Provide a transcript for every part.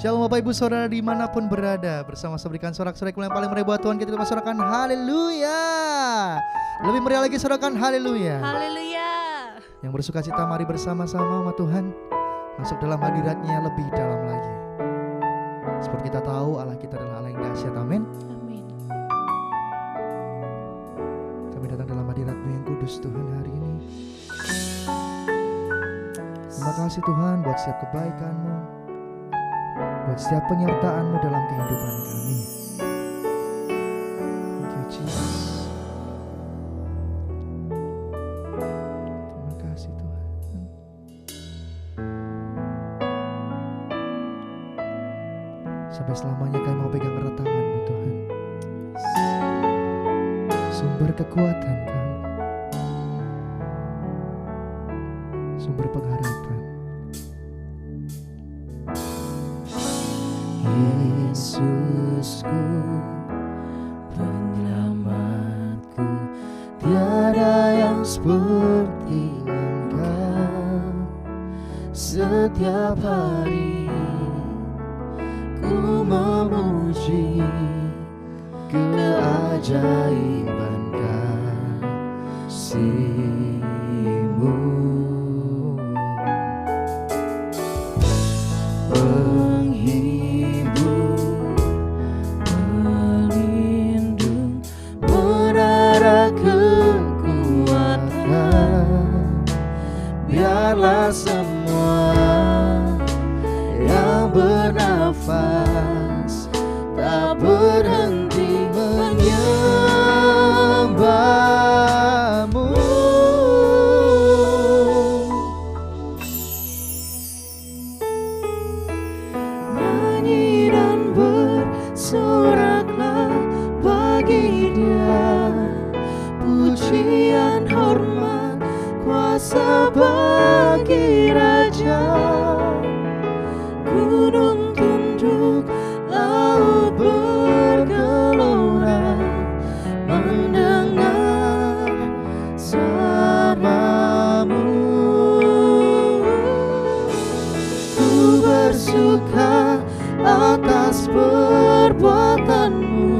Shalom Bapak Ibu Saudara dimanapun berada. Bersama-sama berikan sorak-sorai yang paling meriah buat Tuhan. Kita sorakan haleluya. Lebih meriah lagi sorakan haleluya. Haleluya. Yang bersuka cita mari bersama-sama sama Tuhan masuk dalam hadiratnya lebih dalam lagi. Seperti kita tahu Allah kita adalah Allah yang dahsyat. Amin. Amin. Kami datang dalam hadirat-Mu yang kudus Tuhan hari ini. Terima kasih Tuhan buat setiap kebaikan-Mu, buat setiap penyertaan-Mu dalam kehidupan kami. Thank you Jesus. Terima kasih Tuhan. Sampai selamanya kami mau pegang erat tangan-Mu Tuhan, sumber kekuatan kami, sumber pengharapan. Yesusku, penyelamatku, tiada yang seperti Engkau. Setiap hari ku memuji keajaiban kasih-Mu. Penghibur, pelindung, menara kekuatan. Biarlah semua yang bernafas tak berhenti menyembah-Mu. Nyanyi dan bersoraklah bagi Dia, pujian, hormat, kuasa bagi Raja. Gunung tunduk, laut bergelora, mendengar sabda-Mu. Ku bersuka atas perbuatan-Mu,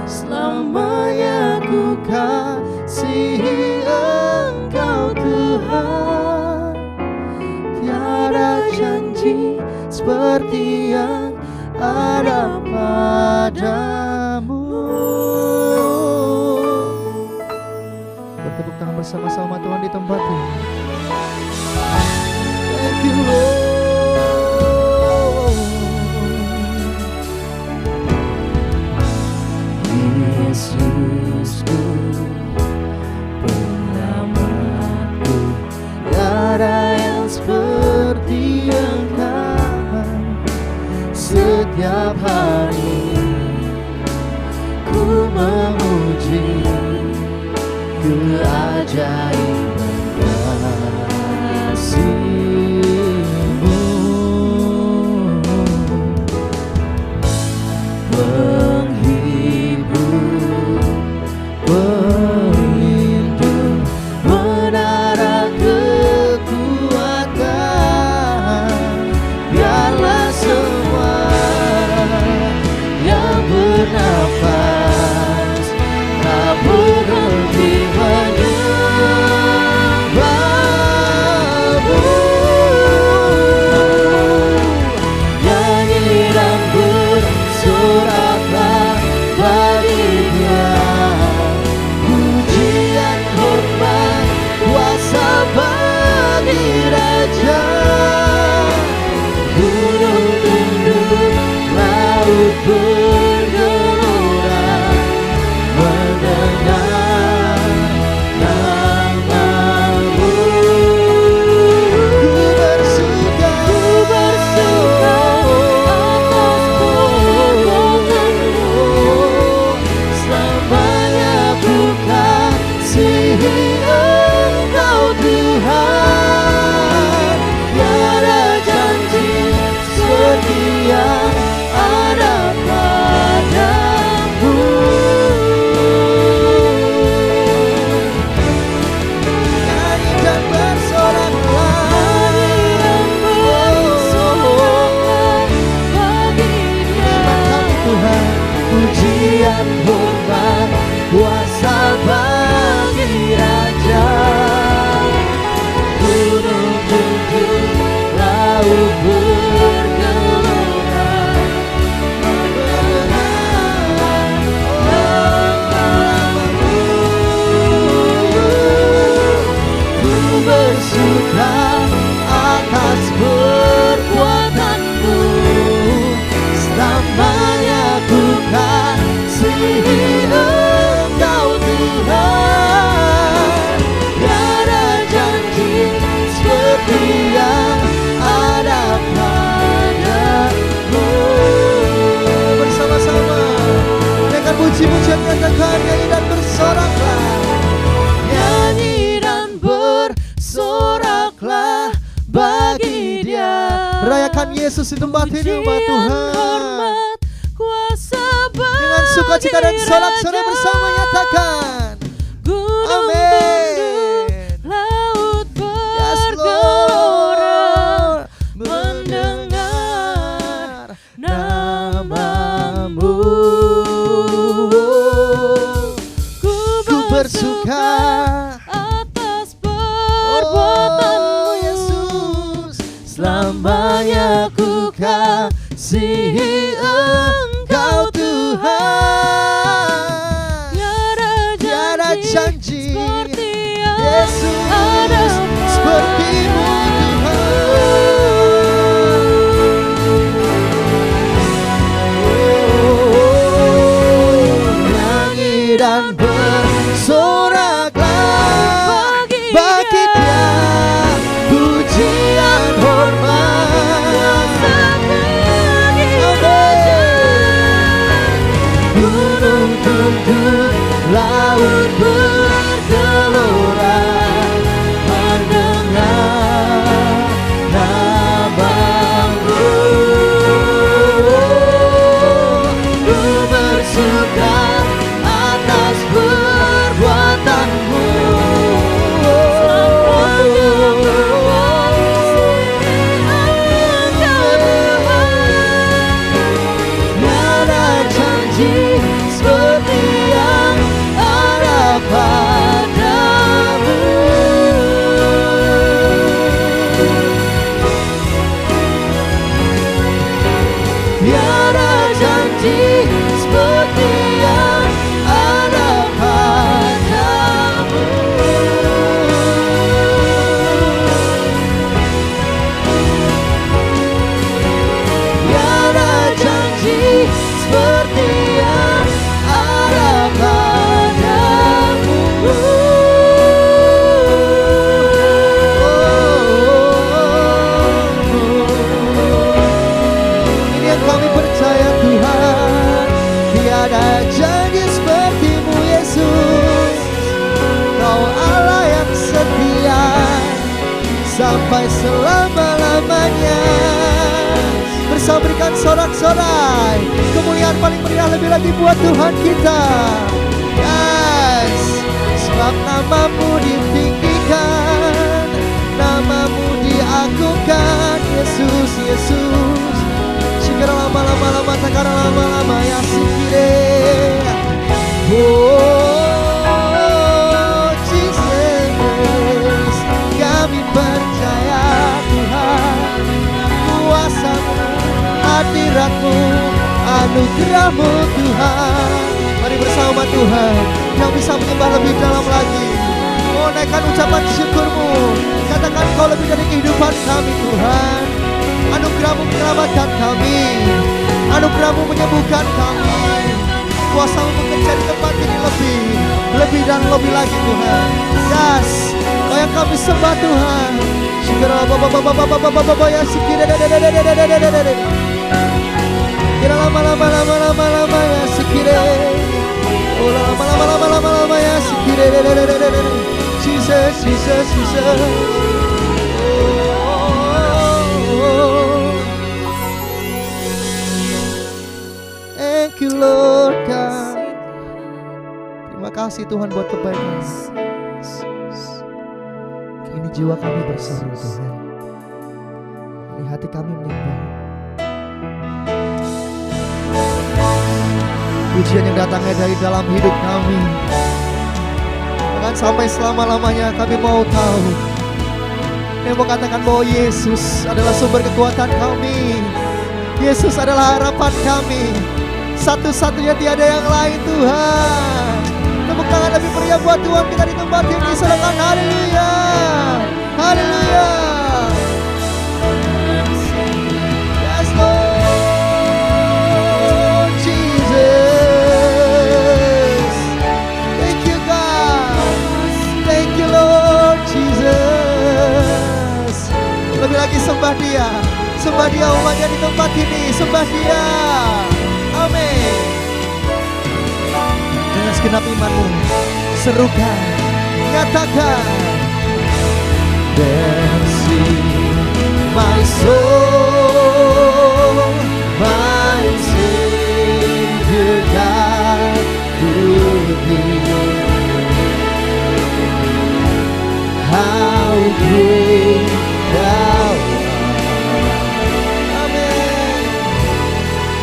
selamanya ku kasihi Engkau Tuhan. Tiada janji seperti yang ada padamu. Bertepuk tangan bersama-sama Tuhan di tempat ini. Thank you Lord. Yesusku, penyelamatku, tiada yang seperti Engkau. Setiap hari ku memuji keajaiban kasih-Mu. Penghibur, pelindung, menara kekuatan. Biarlah semua yang bernafas tak berhenti menyembah. pujian hormat kuasa bagi Raja. Gunung tunduk, laut bergelora, ku bersuka atas perbuatanmu, selamanya ku kasihi Engkau Tuhan. Tiada janji seperti yang ada padamu. Bersama-sama dengan puji-pujian nyatakan nyanyi dan bersoraklah, nyanyi dan bersoraklah bagi Dia. Rayakan Yesus di tempat ini, umat Tuhan. Dengan sukacita dan sorak-sorai bersama nyatakan, amin. Laut Yes, bergelora, Lord, mendengar namamu. Ku bersuka atas perbuatanmu, perbuatanmu, Yesus. Selamanya ku kasihi Engkau Tuhan. Tiada janji seperti yang Yesus ada seperti-Mu Tuhan. Nyanyi dan bersoraklah bagi Dia, pujian hormat. Gunung tunduk, laut bergelora, mendengar namamu. Ku bersuka atas perbuatanmu, tiada janji seperti yang ada padamu. Tiada janji seperti yang ada padamu. Tiada janji seperti yang ada padamu. Ini yang kami percaya Tuhan, tiada janji seperti-Mu Yesus. Kau Allah yang setia sampai selama-lamanya. Bersama berikan sorak-sorai, kemuliaan paling meriah lebih lagi buat Tuhan kita. Yes, sebab namamu ditinggikan, namamu diagungkan, Yesus, Yesus. Sikira lama-lama, takara lama-lama ya sikire. Oh, Jesus, kami percaya Tuhan, kuasa-Mu, hadirat-Mu, anugerah-Mu Tuhan. Mari bersama Tuhan yang bisa menyembah lebih dalam lagi. Oh, naikkan ucapan syukur-Mu, katakan Kau lebih dari kehidupan kami Tuhan. Anugerah-Mu menyelamatkan kami, anugerah-Mu menyembuhkan kami. Kuasa-Mu bekerja di tempat ini lebih dan lebih lagi Tuhan. Yes, Kau yang kami sembah Tuhan. Sikira baba ya sikira kira lama ya sikira. Oh lama ya sikira. Jesus, Jesus, Jesus. Thank you Lord God. Terima kasih Tuhan buat kebaikan. Kini jiwa kami berseru Tuhan, ini hati kami menyembah. Pujian yang datangnya dari dalam hidup kami, bahkan sampai selama-lamanya kami mau tahu, kami mau katakan bahwa Yesus adalah sumber kekuatan kami. Yesus adalah harapan kami, satu-satunya, tiada yang lain Tuhan. Tepuk tangan lebih meriah buat Tuhan kita di tempat ini. Silakan haleluya, haleluya. Yes Lord Jesus, thank you God, thank you Lord Jesus. Lebih lagi sembah Dia, sembah Dia umatnya di tempat ini, sembah Dia. Amin. Dengan segenap imanmu, serukan, nyatakan. Dancing my soul, my Savior God, to Thee. How great Thou art. Amen.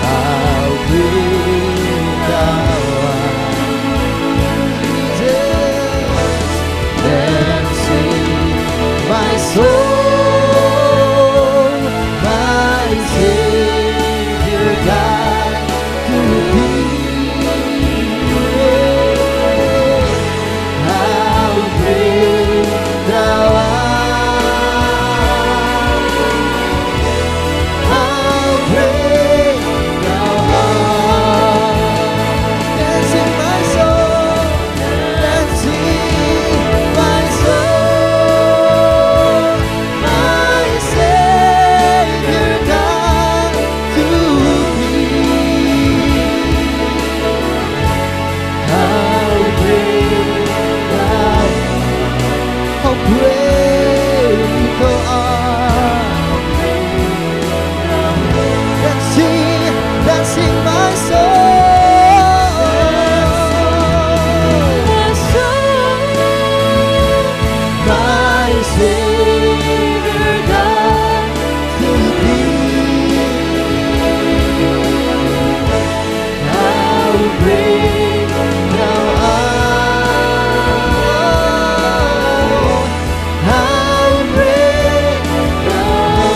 How great Thou art. Jesus, dancing my soul, my Savior God, to Thee. How great Thou art. How great Thou art. Dancing my soul, dancing my soul, my Savior God, to Thee. How great Thou art. How great Thou art. Dancing, dancing my soul, my Savior God, to Thee. How great Thou art. How great Thou art.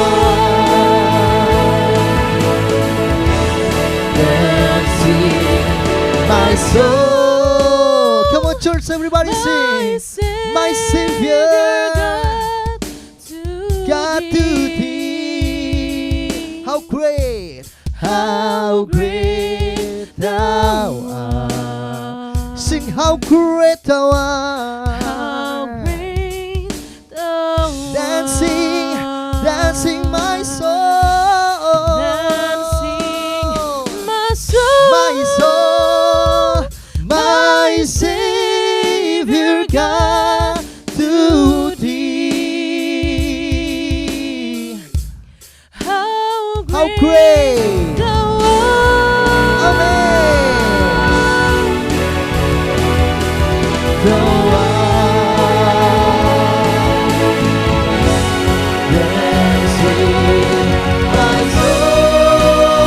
Dancing my soul. Come on church, everybody sing. My Savior God, to Thee. How great Thou art. Sing how great Thou art. Dancing, dancing my soul, my soul, my Savior God, to Thee. How great Amen. Thou art. Dancing my soul,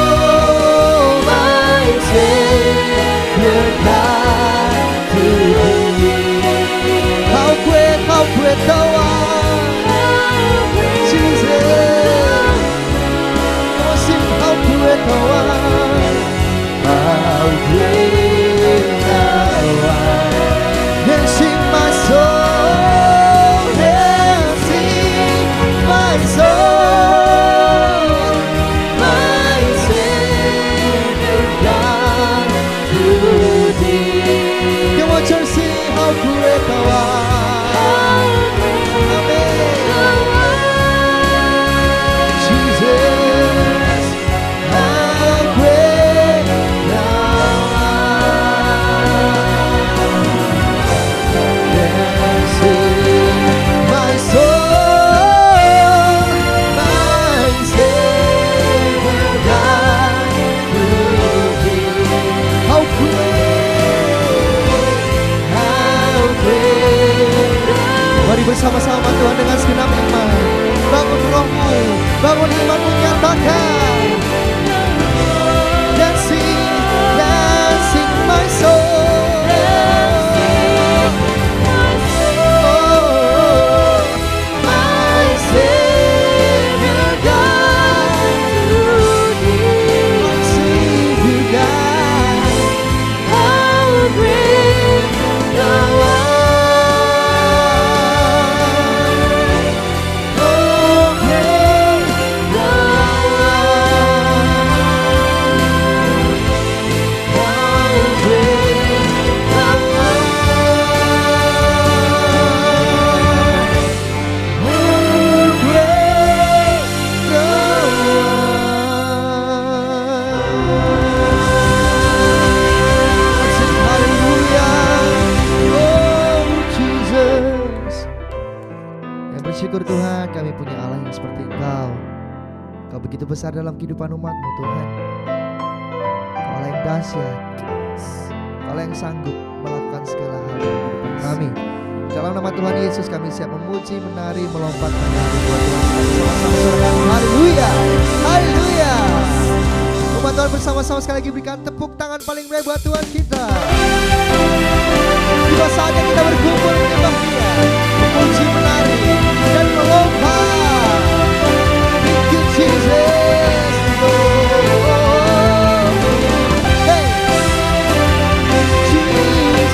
my Savior God, to Thee. How great Thou art. Jesus. Come on, sing how great Thou art. How great Thou art. Dancing my soul, dancing my soul, my Savior God, to Thee. Kau begitu besar dalam kehidupan umat-Mu Tuhan. Kau yang dahsyat, Kau yang sanggup melakukan segala hal dalam kehidupan kami. Dalam nama Tuhan Yesus kami siap memuji, menari, melompat, menyanyi buat Tuhan. Sama-sama haleluya, haleluya. Umat Tuhan bersama-sama sekali lagi berikan tepuk tangan paling meriah buat Tuhan kita. Tiba saatnya kita berkumpul menyembah Dia, memuji, menari, dan melompat. Thank you Jesus. Hey, Jesus.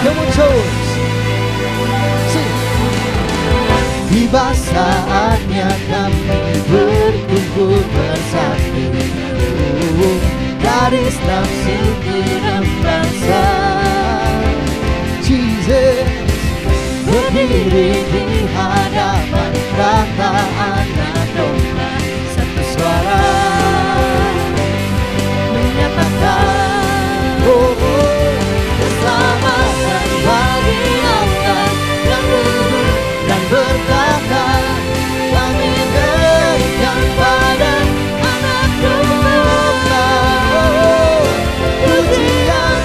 Come on, church. Sing. Tiba saatnya kami berkumpul bersatu, garis enam suku dan bangsa. Jesus berdiri di hadapan rata anak domba, satu suara menyatakan, keselamatan bagi Allah yang duduk dan berkata, kami berikan pada anak domba. Pujian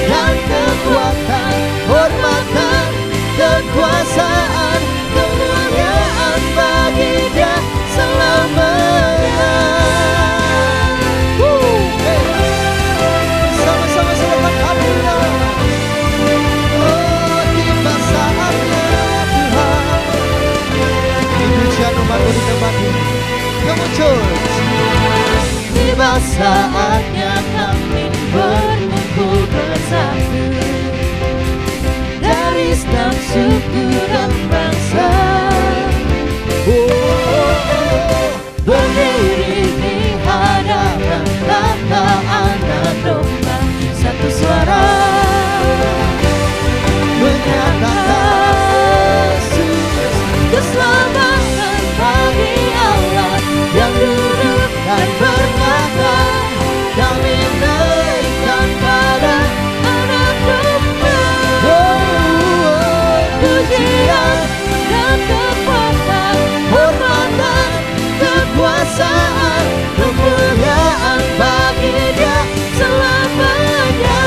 dan kekuatan, hormatan, kekuasaan, kemuliaan bagi Dia selamanya. Sama-sama selamat haleluya. Oh, tiba saatnya Tuhan. Pujian umat-Mu di tempat ini. Come on, church. Tiba saatnya kami berkumpul bersatu, dari setiap suku dan bangsa. Berdiri di hadapan tahta anak domba, satu suara menyatakan, keselamatan bagi Allah yang duduk dan berkata, kami naikkan pada anak domba. Pujian dan kekuatan, hormatan, kekuasaan, kemuliaan bagi Dia selamanya.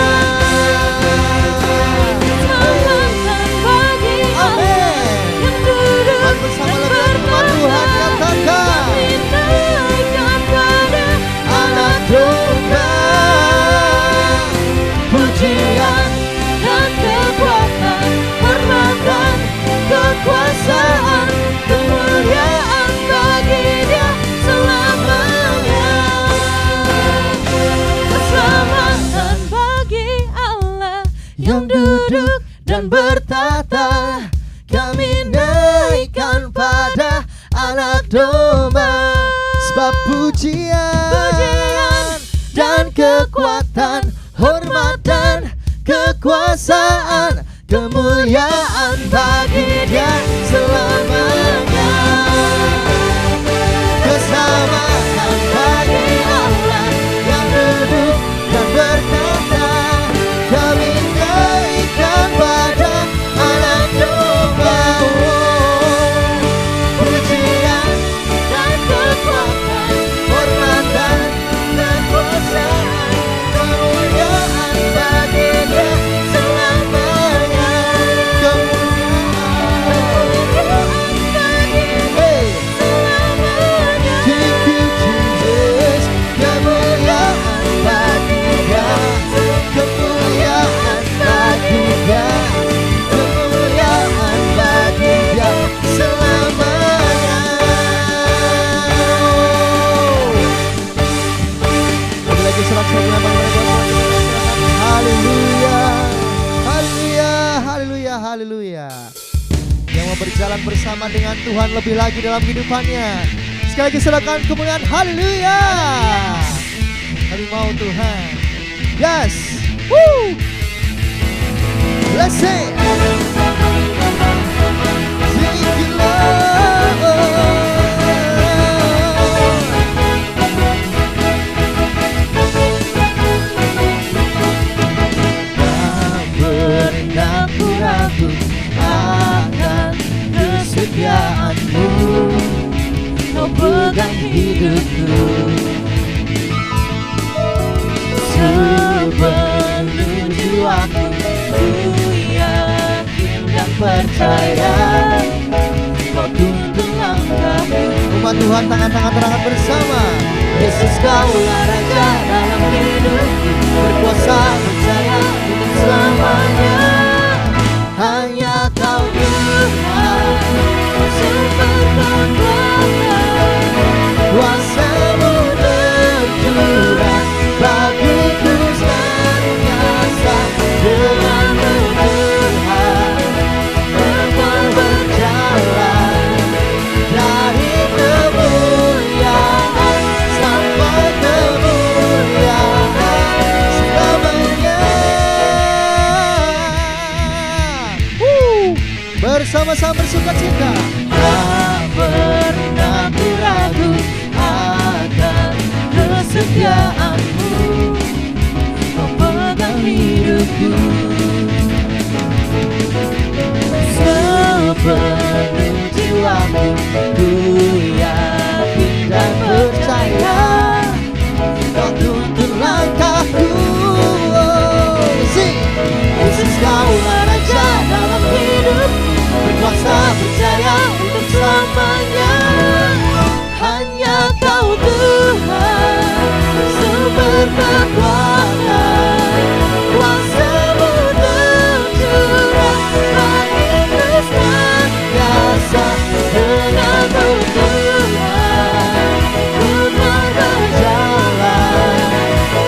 Selamatan bagi Allah yang duduk dan berkata, kami naikkan pada anak domba. Pujian dan kekuatan, hormatan, kekuasaan, kemuliaan bagi Dia selamanya. Keselamatan bagi Allah yang duduk dan bertata, kami naikkan pada anak domba. Sebab pujian dan kekuatan, hormatan, kekuasaan, kemuliaan bagi Dia selamanya. Keselamatan bagi Allah yang duduk dan berkata, kami naikkan pada anak domba. Pujian dan kekuatan, hormatan, kekuasaan, kemuliaan bagi Dia selamanya. Haleluya, haleluya, haleluya, haleluya. Yang mau berjalan bersama dengan Tuhan lebih lagi dalam kehidupannya, sekali lagi silakan kemuliaan haleluya. Kami mau Tuhan. Yes. Woo. Let's sing. Thank you, Lord. Tak pernah ku ragu percaya Kau tuntun langkahku. Umat Tuhan tangan-tangan terangkat bersama. Yesus Kaulah Raja dalam hidupku, berkuasa percaya untuk selamanya. Hanya Kau Tuhan, sumber kekuatan, kuasa-Mu tercurah bagiku senantiasa. Dengan-Mu Tuhan, engkau berjalan dari kemuliaan sampai kemuliaan selamanya. Bersama-sama bersukacita. Tak pernah ku ragu akan kesetiaan-Mu, Kau pegang hidupku. Sepenuh jiwaku ku yakin dan percaya Kau tuntun langkahku. Yesus Kaulah Raja dalam hidupku, berkuasa percaya untuk selamanya. Hanya Kau Tuhan, sumber kekuatan, kuasa-Mu tercurah bagiku senantiasa. Dengan-Mu Tuhan, ku berjalan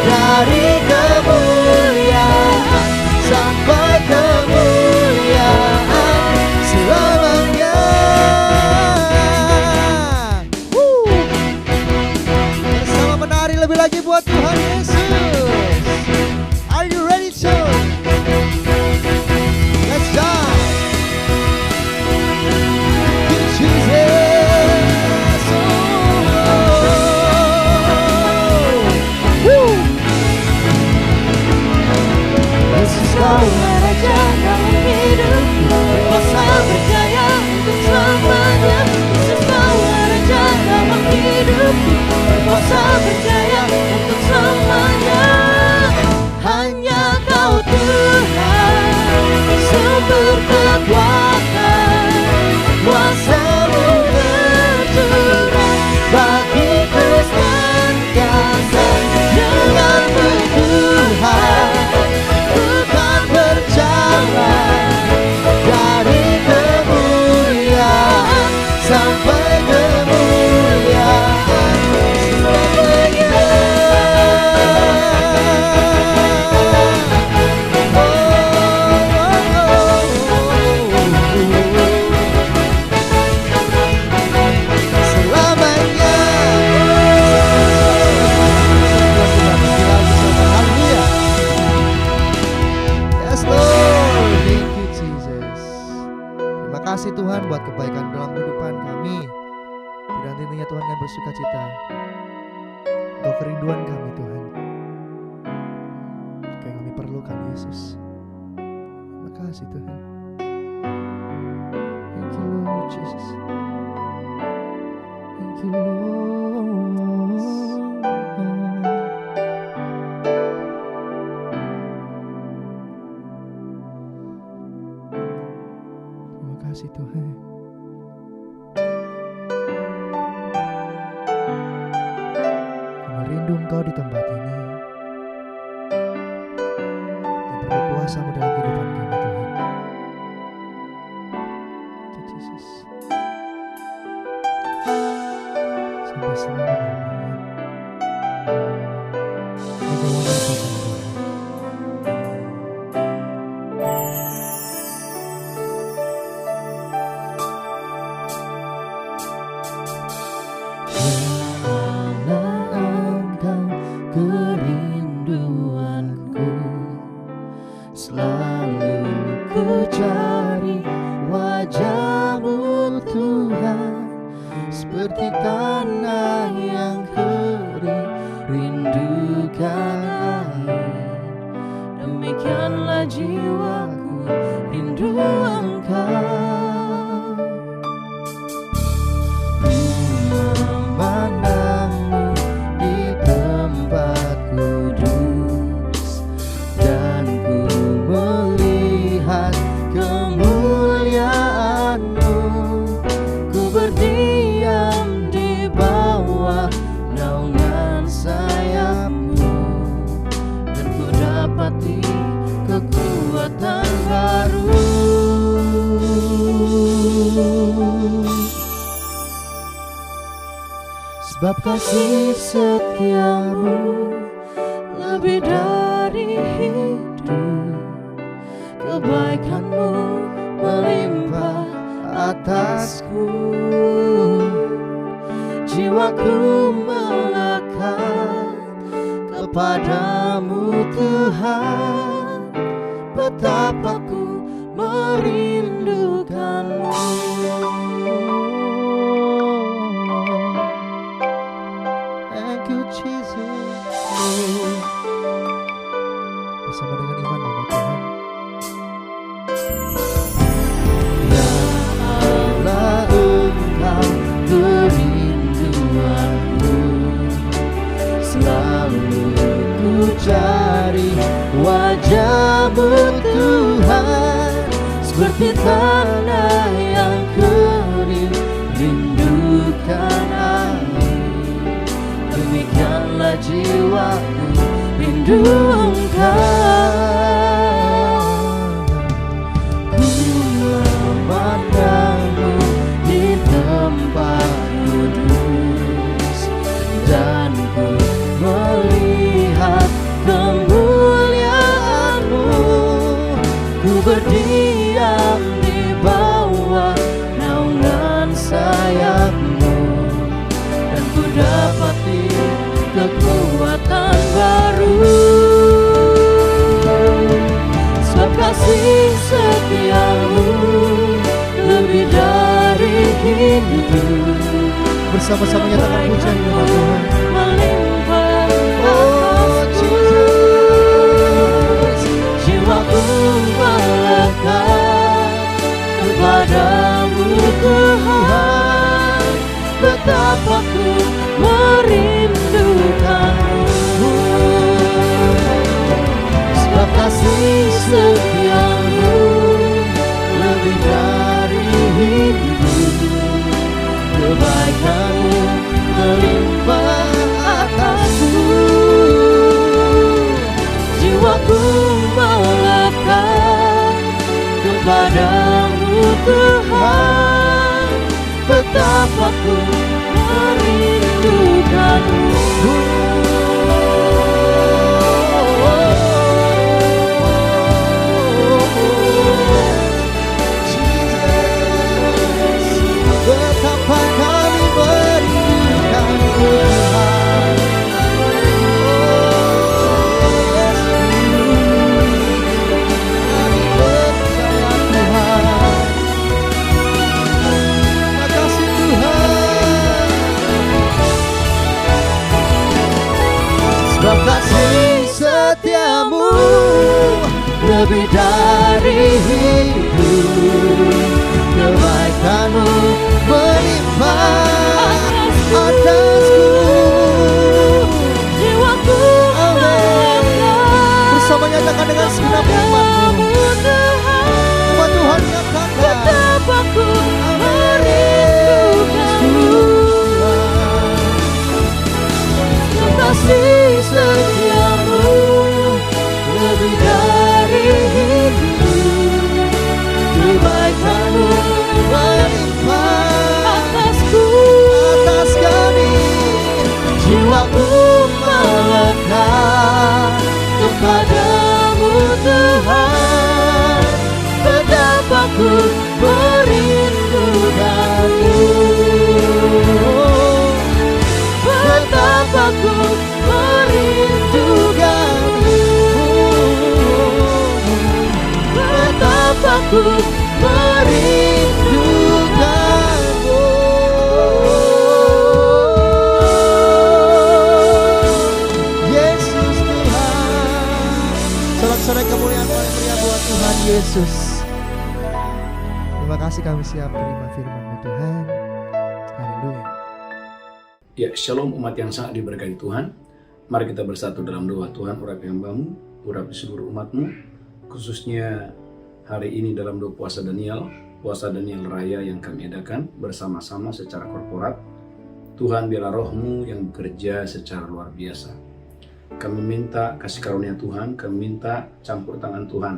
dari kemuliaan sampai kemuliaan selamanya. Bersama menari lebih lagi buat Tuhan Yesus. Are you ready to? Let's go. Jesus. Yesus Kaulah Raja dalam hidupku, berkuasa percaya untuk selamanya. Yesus Kaulah Raja dalam hidupku, berkuasa percaya untuk selamanya. Hanya Kau Tuhan, sumber kekuatan, kuasa-Mu tercurah bagiku senantiasa. Dengan-Mu Tuhan, ku kan berjalan dari kemuliaan sampai kemuliaan selamanya. Selamanya. Haleluya. Yes Lord, thank you Jesus. Terima kasih Tuhan buat kebaikan dalam kehidupan kami. Dan tentunya Tuhan kami bersuka cita untuk kerinduan kami Tuhan, yang kami perlukan Yesus. Terima kasih Tuhan. Thank you Lord Jesus. Thank you Lord. Terima kasih Tuhan. Kami rindu Engkau di tempat ini. Dan perlu kuasa-Mu dalam kehidupan kami Tuhan. Thank you Jesus. Sampai selama-lamanya. Kami memuliakan Tuhan. Kerinduanku selalu ku cari wajah-Mu Tuhan, seperti tanah yang kering rindukan air. Demikianlah jiwaku rindu Engkau. Memandang-Mu di tempat kudus, dan ku melihat kemuliaan sayapmu, dan ku dapati kekuatan baru. Sebab kasih setiamu lebih dari hidup, kebaikanmu melimpah atasku. Jiwaku melekat kepadamu Tuhan, betapa ku merindukanmu. Thank you Jesus. Bersama dengan iman Bapa Tuhan. Ya Allah, Engkau kerinduanku, selalu ku cari wajah-Mu Tuhan, seperti tanah yang kering rindukan air. Demikianlah jiwaku rindu Engkau. Ku memandang-Mu di tempat kudus, dan ku melihat kemuliaan-Mu. Ku berdiam di bawah naungan sayap-Mu, dan ku dapati kekuatan baru. Sebab kasih setiamu lebih dari hidup, Bersama-sama nyatakan pujian Bapa Tuhan. melimpah atasku. Jiwaku melekat kepadamu Tuhan, betapa ku merindukanmu. Sebab kasih setiamu lebih dari hidup, kebaikanmu melimpah atasku. Jiwaku melekat kepadamu Tuhan, betapa ku merindukanmu. Betapa kami merindukan Tuhan. Kami percaya Tuhan. Makasih Tuhan. Sebab kasih setiamu lebih dari hidup, kebaikanmu melimpah atasku. Jiwaku melekat, Bersama nyatakan dengan segenap imanmu. Umat Tuhan nyatakan, betapa ku merindukanmu. Kasih setiamu lebih dari hidup, kebaikanmu melimpah atasku. Atas kami jiwaku melekat kepadamu Tuhan, betapa ku merindukanmu. Betapa ku merindukanmu. Betapa ku merindukanmu. Yesus Tuhan. Sorak-sorai kemuliaan paling meriah buat Tuhan Yesus. Terima kasih kami siap terima firman-Mu Tuhan. Haleluya. Ya, shalom umat yang sangat diberkati Tuhan. Mari kita bersatu dalam doa. Tuhan, urapi hamba-Mu, urapi seluruh umat-Mu, khususnya hari ini dalam doa puasa Daniel Raya yang kami adakan bersama-sama secara korporat. Tuhan, biarlah roh-Mu yang bekerja secara luar biasa. Kami minta kasih karunia Tuhan, kami minta campur tangan Tuhan.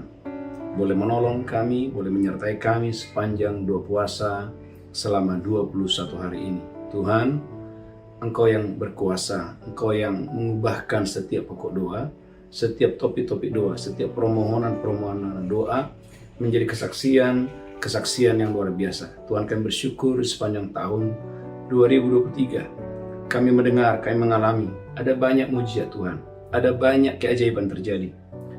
Boleh menolong kami, boleh menyertai kami sepanjang doa puasa selama 21 hari ini. Tuhan, Engkau yang berkuasa, Engkau yang mengubahkan setiap pokok doa, setiap topik-topik doa, setiap permohonan doa menjadi kesaksian yang luar biasa. Tuhan, kami bersyukur sepanjang tahun 2023. Kami mendengar, kami mengalami, ada banyak mujizat Tuhan, ada banyak keajaiban terjadi.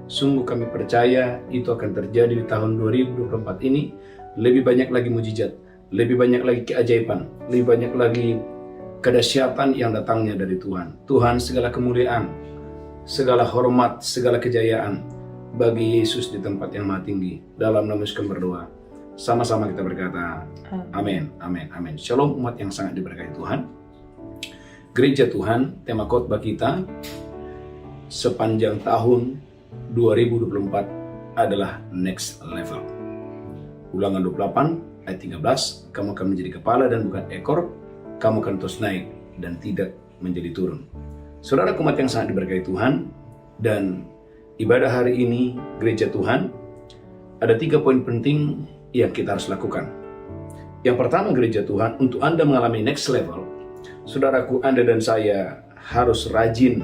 Sungguh kami percaya itu akan terjadi di tahun 2024 ini. Lebih banyak lagi mujizat, lebih banyak lagi keajaiban, lebih banyak lagi kedahsyatan yang datangnya dari Tuhan. Tuhan, segala kemuliaan, segala hormat, segala kejayaan bagi Yesus di tempat yang maha tinggi. Dalam nama Yesus kami berdoa. Sama-sama kita berkata, amin, amin, amin. Shalom umat yang sangat diberkati Tuhan. Gereja Tuhan, tema khotbah kita sepanjang tahun 2024 adalah next level. Ulangan 28 ayat 13, kamu akan menjadi kepala dan bukan ekor, kamu akan terus naik dan tidak menjadi turun. Saudara umat yang sangat diberkati Tuhan, dan ibadah hari ini Gereja Tuhan, ada 3 poin penting yang kita harus lakukan. Yang pertama, Gereja Tuhan, untuk Anda mengalami next level, saudaraku, Anda dan saya harus rajin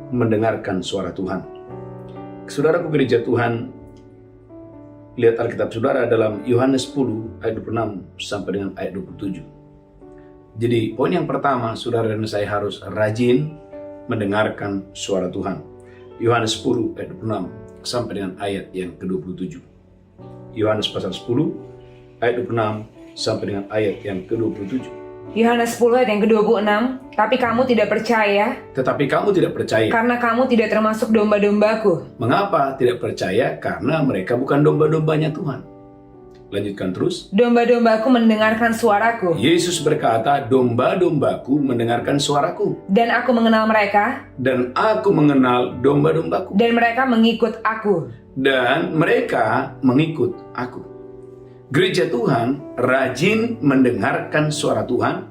mendengarkan suara Tuhan. Saudaraku Gereja Tuhan, lihat Alkitab saudara dalam Yohanes 10 ayat 26 sampai dengan ayat 27. Jadi poin yang pertama, saudara dan saya harus rajin mendengarkan suara Tuhan. Yohanes 10 ayat 26 sampai dengan ayat yang ke-27. Yohanes pasal 10 ayat 26 sampai dengan ayat yang ke-27. Yohanes 10 ayat yang ke-26, tapi kamu tidak percaya. Tetapi kamu tidak percaya. Karena kamu tidak termasuk domba-dombaku. Mengapa tidak percaya? Karena mereka bukan domba-dombanya Tuhan. Lanjutkan terus. Domba-dombaku mendengarkan suaraku. Yesus berkata, domba-dombaku mendengarkan suaraku. Dan aku mengenal mereka. Dan aku mengenal domba-dombaku. Dan mereka mengikut aku. Dan mereka mengikut aku. Gereja Tuhan, rajin mendengarkan suara Tuhan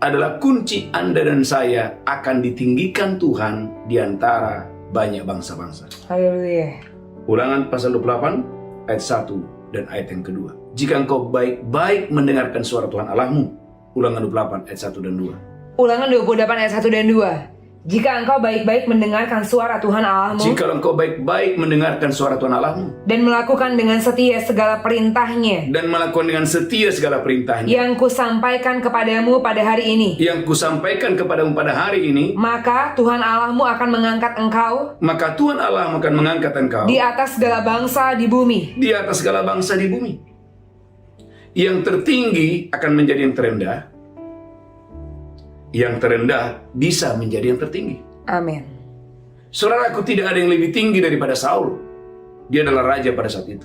adalah kunci Anda dan saya akan ditinggikan Tuhan di antara banyak bangsa-bangsa. Haleluya. Ulangan pasal 28 ayat 1 dan ayat yang kedua. Jika engkau baik-baik mendengarkan suara Tuhan Allahmu. Ulangan 28 ayat 1 dan 2. Ulangan 28 ayat 1 dan 2. Jika engkau baik-baik mendengarkan suara Tuhan Allahmu. Jika engkau baik-baik mendengarkan suara Tuhan Allahmu. Dan melakukan dengan setia segala perintahnya. Dan melakukan dengan setia segala perintahnya. Yang kusampaikan kepadamu pada hari ini. Yang kusampaikan kepadamu pada hari ini. Maka Tuhan Allahmu akan mengangkat engkau. Maka Tuhan Allah akan mengangkat engkau. Di atas segala bangsa di bumi. Di atas segala bangsa di bumi. Yang tertinggi akan menjadi yang terendah. Yang terendah bisa menjadi yang tertinggi. Amin. Saudaraku, tidak ada yang lebih tinggi daripada Saul. Dia adalah raja pada saat itu.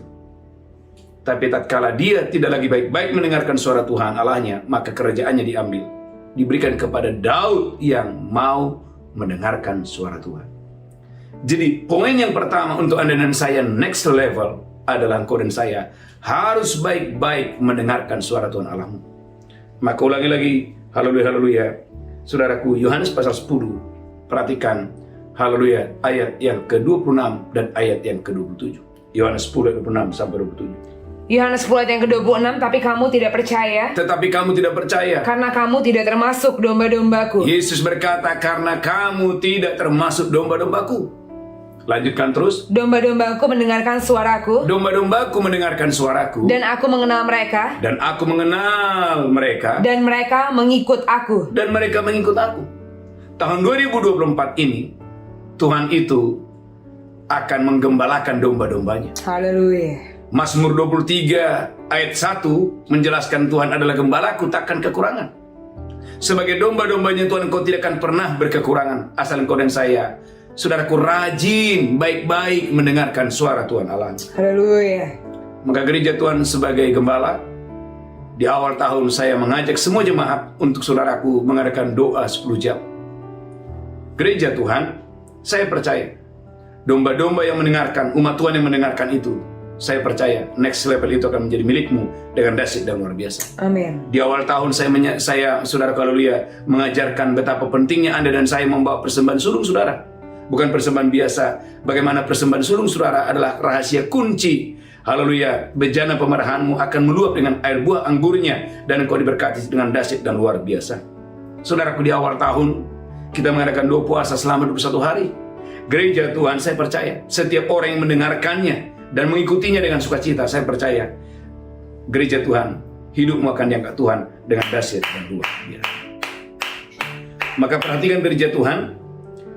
Tapi tatkala dia tidak lagi baik-baik mendengarkan suara Tuhan Allahnya, maka kerajaannya diambil. Diberikan kepada Daud yang mau mendengarkan suara Tuhan. Jadi poin yang pertama untuk Anda dan saya next level adalah engkau dan saya harus baik-baik mendengarkan suara Tuhan Allahmu. Maka ulangi lagi, haleluya, haleluya. Saudaraku, Yohanes pasal 10, perhatikan, haleluya, ayat yang ke-26 dan ayat yang ke-27. Yohanes 10 ayat 26 sampai 27. Yohanes 10 ayat yang ke-26, tapi kamu tidak percaya. Tetapi kamu tidak percaya. Karena kamu tidak termasuk domba-dombaku. Yesus berkata, karena kamu tidak termasuk domba-dombaku. Lanjutkan terus. Domba-dombaku mendengarkan suaraku. Domba-dombaku mendengarkan suaraku. Dan aku mengenal mereka. Dan aku mengenal mereka. Dan mereka mengikut aku. Dan mereka mengikut aku. Tahun 2024 ini, Tuhan itu akan menggembalakan domba-dombanya. Haleluya. Mazmur 23 ayat 1 menjelaskan Tuhan adalah gembalaku, takkan kekurangan. Sebagai domba-dombanya Tuhan, engkau tidak akan pernah berkekurangan. Asal engkau dan saya, saudaraku, rajin, baik-baik mendengarkan suara Tuhan Allah. Haleluya. Maka gereja Tuhan sebagai gembala, di awal tahun saya mengajak semua jemaat untuk saudaraku mengadakan doa 10 jam. Gereja Tuhan, saya percaya domba-domba yang mendengarkan, umat Tuhan yang mendengarkan itu saya percaya next level itu akan menjadi milikmu dengan dahsyat dan luar biasa. Amin. Di awal tahun saya saudara haleluya, mengajarkan betapa pentingnya Anda dan saya membawa persembahan sulung saudara. Bukan persembahan biasa. Bagaimana persembahan sulung saudara adalah rahasia kunci. Haleluya, bejana pemarahanmu akan meluap dengan air buah anggurnya dan engkau diberkati dengan dahsyat dan luar biasa. Saudaraku, di awal tahun kita mengadakan 2 puasa selama 21 hari. Gereja Tuhan, saya percaya setiap orang yang mendengarkannya dan mengikutinya dengan sukacita, saya percaya gereja Tuhan, hidupmu akan diangkat Tuhan dengan dahsyat dan luar biasa. Maka perhatikan gereja Tuhan,